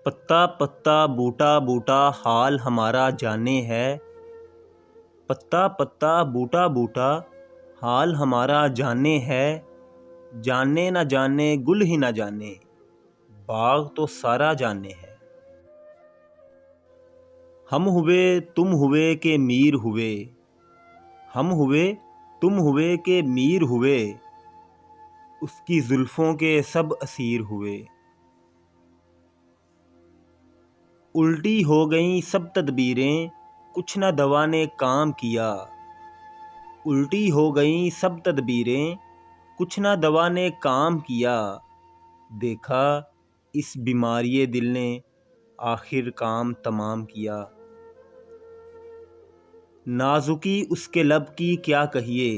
پتا پتا بوٹا بوٹا حال ہمارا جانے ہے، پتا پتا بوٹا بوٹا حال ہمارا جانے ہے، جانے نہ جانے گل ہی نہ جانے، باغ تو سارا جانے ہے۔ ہم ہوئے تم ہوئے کہ میر ہوئے، ہم ہوئے تم ہوئے کہ میر ہوئے، اس کی زلفوں کے سب اسیر ہوئے۔ الٹی ہو گئیں سب تدبیریں، کچھ نہ دوا نے کام کیا، الٹی ہو گئیں سب تدبیریں، کچھ نہ دوا نے کام کیا، دیکھا اس بیماری دل نے آخر کام تمام کیا۔ نازکی اس کے لب کی کیا کہیے،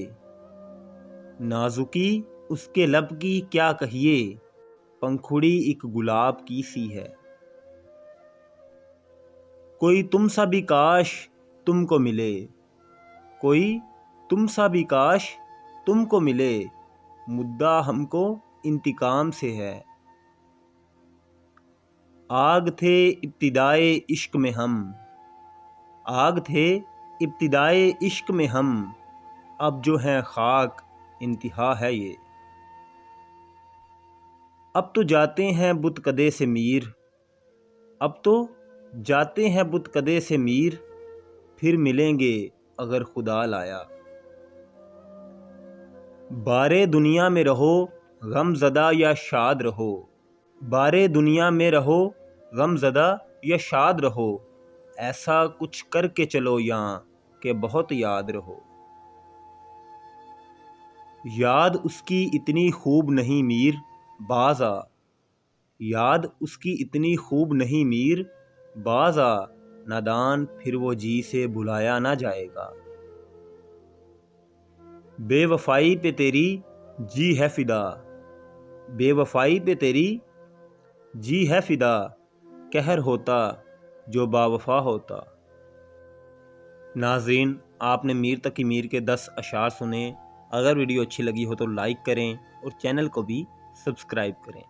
نازکی اس کے لب کی کیا کہیے، پنکھڑی ایک گلاب کی سی ہے۔ کوئی تم سا بھی کاش تم کو ملے، کوئی تم سا بھی کاش تم کو ملے، مدعا ہم کو انتقام سے ہے۔ آگ تھے ابتدائے عشق میں ہم، آگ تھے ابتدائے عشق میں ہم، اب جو ہیں خاک انتہا ہے یہ۔ اب تو جاتے ہیں بت کدے سے میر، اب تو جاتے ہیں بت کدے سے میر، پھر ملیں گے اگر خدا لایا۔ بارے دنیا میں رہو غم زدہ یا شاد رہو، بارے دنیا میں رہو غم زدہ یا شاد رہو، ایسا کچھ کر کے چلو یہاں کہ بہت یاد رہو۔ یاد اس کی اتنی خوب نہیں میر باز آ، یاد اس کی اتنی خوب نہیں میر باز آ، نادان پھر وہ جی سے بھلایا نہ جائے گا۔ بے وفائی پہ تیری جی ہے فدا، بے وفائی پہ تیری جی ہے فدا، قہر ہوتا جو با وفا ہوتا۔ ناظرین، آپ نے میر تقی میر کے 10 اشعار سنے۔ اگر ویڈیو اچھی لگی ہو تو لائک کریں اور چینل کو بھی سبسکرائب کریں۔